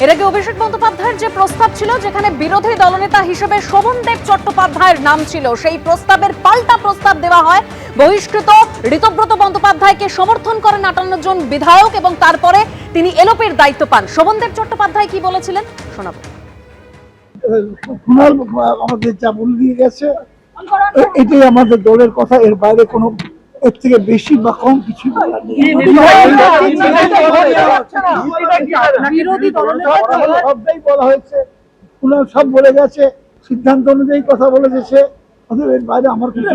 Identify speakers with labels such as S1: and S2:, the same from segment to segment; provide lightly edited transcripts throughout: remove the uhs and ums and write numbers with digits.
S1: এর আগে অভিষেক বন্দ্যোপাধ্যায়ের যে প্রস্তাব ছিল যেখানে বিরোধী দলনেতা হিসেবে শোভনদেব চট্টোপাধ্যায়ের নাম ছিল, সেই প্রস্তাবের পাল্টা প্রস্তাব দেওয়া হয়। বহিষ্কৃত ঋতব্রত বন্দ্যোপাধ্যায়কে সমর্থন করেন 58 জন বিধায়ক এবং তারপরে তিনি এলওপির দায়িত্ব পান। শোভনদেব চট্টোপাধ্যায় কি বলেছিলেন শোনাবো।
S2: আমাদের যা বলে দিয়ে গেছে এটাই আমাদের দলের কথা, এর বাইরে কোনো এর থেকে বেশি বা কম কিছু বলার নেই। সবটাই বলা হয়েছে, কুণাল সব বলে গেছে, সিদ্ধান্ত অনুযায়ী কথা বলে গেছে। এর বাইরে আমার কিছু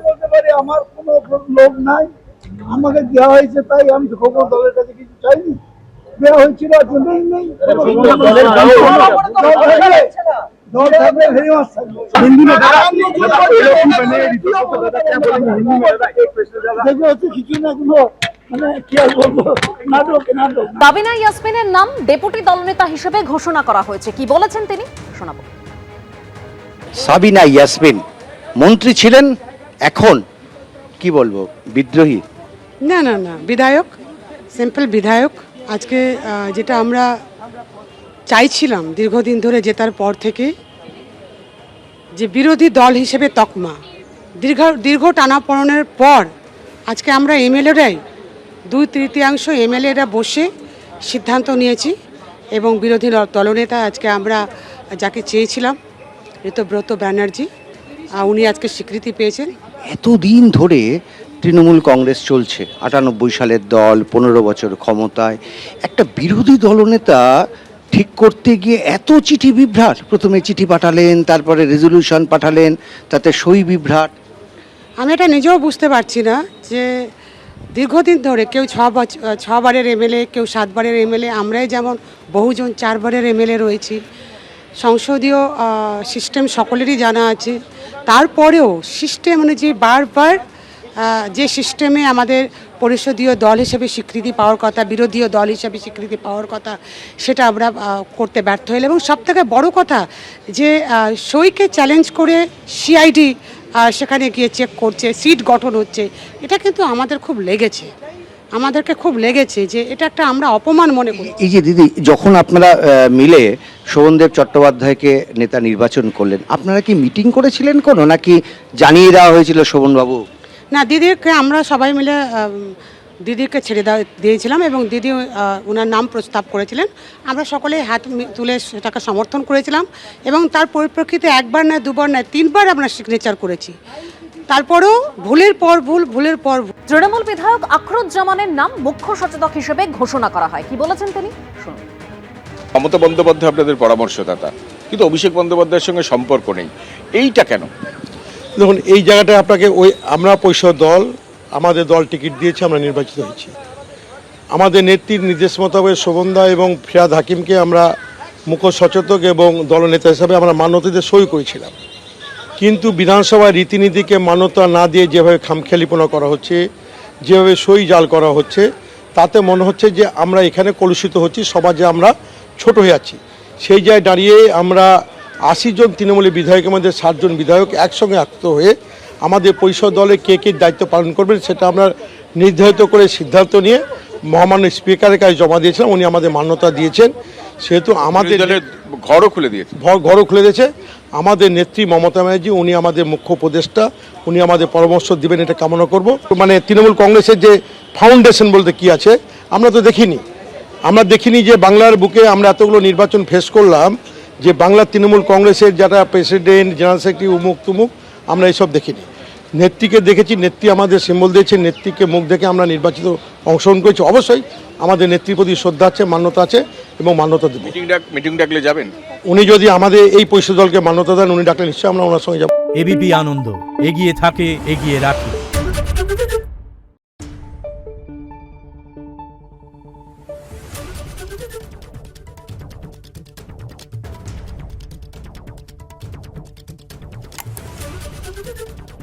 S2: বলতে পারি, আমার কোনো লোক নাই। আমাকে দেওয়া হয়েছে তাই আমি খবর দলের কাছে কিছু চাইনি, দেওয়া হয়েছিল নেই। দল থাকবে কিছু না, কোনো মানে কি আর বলবো, নাটক।
S1: সাবিনা ইয়াসমিনের নাম ডেপুটি দলনেতা হিসেবে ঘোষণা করা হয়েছে, কি বলেছেন তিনি শোনাবো।
S3: সাবিনা ইয়াসমিন মন্ত্রী ছিলেন, এখন কি বলবো, বিদ্রোহী?
S4: না, বিধায়ক, সিম্পল বিধায়ক। আজকে যেটা আমরা চাইছিলাম দীর্ঘদিন ধরে জেতার পর থেকে, যে বিরোধী দল হিসেবে তকমা, দীর্ঘ টানাপড়নের পর আজকে আমরা এমএলএরাই 2/3 এমএলএরা বসে সিদ্ধান্ত নিয়েছি এবং বিরোধী দলনেতা আজকে আমরা যাকে চেয়েছিলাম ঋতব্রত ব্যানার্জি, উনি আজকে স্বীকৃতি পেয়েছেন।
S3: এতদিন ধরে তৃণমূল কংগ্রেস চলছে, 98 সালের দল, 15 বছর ক্ষমতায়। একটা বিরোধী দলনেতা ঠিক করতে গিয়ে এত চিঠি বিভ্রাট, প্রথমে চিঠি পাঠালেন, তারপরে রেজলিউশন পাঠালেন, তাতে সই বিভ্রাট।
S4: আমি এটা নিজেও বুঝতে পারছি না যে দীর্ঘদিন ধরে কেউ 6 বারের এমএলএ, কেউ 7 বারের এমএলএ, আমরাই যেমন বহুজন 4 বারের এমএলএ রয়েছি। সংসদীয় সিস্টেম সকলেরই জানা আছে, তারপরেও সিস্টেম অনুযায়ী বারবার যে সিস্টেমে আমাদের পরিষদীয় দল হিসেবে স্বীকৃতি পাওয়ার কথা, বিরোধী দল হিসেবে স্বীকৃতি পাওয়ার কথা, সেটা আমরা করতে ব্যর্থ হইলাম। এবং সবথেকে বড় কথা যে সইকে চ্যালেঞ্জ করে সিআইডি সেখানে গিয়ে চেক করছে, সিট গঠন হচ্ছে, এটা কিন্তু আমাদেরকে খুব লেগেছে যে এটা একটা আমরা অপমান মনে করি।
S3: এই যে দিদি, যখন আপনারা মিলে শোভনদেব চট্টোপাধ্যায়কে নেতা নির্বাচন করলেন, আপনারা কি মিটিং করেছিলেন কোনো, নাকি জানিয়ে দেওয়া হয়েছিল শোভনবাবু?
S4: না, দিদিকে আমরা সবাই মিলে দিদিকে ছেড়ে দিয়েছিলাম এবং দিদি ওনার নাম প্রস্তাব করেছিলেন। আমরা সকলে হাত তুলে সেটাকে সমর্থন করেছিলাম এবং তার পরিপ্রেক্ষিতে 1 বার নয়, 2 বার নয়, 3 বার আমরা সিগনেচার করেছি। তারপরেও ভুলের পর ভুল।
S1: তৃণমূল বিধায়ক আখরুজ্জামানের নাম মুখ্য সচেতক হিসেবে ঘোষণা করা হয়, কি বলেছেন তিনি শুনুন।
S5: মমতা বন্দ্যোপাধ্যায় আপনাদের পরামর্শদাতা, কিন্তু অভিষেক বন্দ্যোপাধ্যায়ের সঙ্গে সম্পর্ক নেই, এইটা কেন?
S6: দেখুন, এই জায়গাটায় আপনাকে আমরা পরিষদ দল, আমাদের দল টিকিট দিয়েছে, আমরা নির্বাচিত হয়েছি। আমাদের নেত্রীর নির্দেশ মোতাবেক শোভনদা এবং ফিরাদ হাকিমকে আমরা মুখ্য সচেতক এবং দলনেতা হিসাবে আমরা মান্যতাতে সই করেছিলাম। কিন্তু বিধানসভার রীতিনীতিকে মান্যতা না দিয়ে যেভাবে খামখেয়ালিপনা করা হচ্ছে, যেভাবে সই জাল করা হচ্ছে, তাতে মনে হচ্ছে যে আমরা এখানে কলুষিত হচ্ছি, সমাজে আমরা ছোট হয়ে যাচ্ছি। সেই জায়গায় দাঁড়িয়ে আমরা 80 জন তৃণমূলী বিধায়কের মধ্যে 60 জন বিধায়ক একসঙ্গে আক্ত হয়ে আমাদের পরিষদ দলে কে দায়িত্ব পালন করবেন সেটা আমরা নির্ধারিত করে সিদ্ধান্ত নিয়ে মহামান্য স্পিকারের কাছে জমা দিয়েছিলাম। উনি আমাদের মান্যতা দিয়েছেন, সেহেতু আমাদের
S5: ঘরও খুলে দিয়েছে। আমাদের নেত্রী মমতা ব্যানার্জি, উনি আমাদের মুখ্য উপদেষ্টা, উনি আমাদের পরামর্শ দিবেন, এটা কামনা করব। মানে তৃণমূল কংগ্রেসের যে ফাউন্ডেশন বলতে কি আছে আমরা তো দেখিনি যে বাংলার বুকে আমরা এতগুলো নির্বাচন ফেস করলাম, যে বাংলার তৃণমূল কংগ্রেসের যারা প্রেসিডেন্ট, জেনারেল সেক্রেটারি, উমুক তুমুক, আমরা এইসব দেখিনি। নেত্রীকে দেখেছি, নেত্রী আমাদের সিম্বল দিয়েছে, নেত্রীকে মুখ দেখে আমরা নির্বাচিত অংশগ্রহণ করেছি। অবশ্যই আমাদের নেত্রীর প্রতি শ্রদ্ধা আছে, মান্যতা আছে এবং মান্যতা দেব। মিটিং ডাকলে যাবেন?
S6: উনি যদি আমাদের এই পরিষদ দলকে মান্যতা দেন, উনি ডাকলে নিশ্চয়ই আমরা ওনার সঙ্গে যাব।
S7: এবিপি আনন্দ, এগিয়ে থাকে, এগিয়ে রাখে।
S8: Thank you.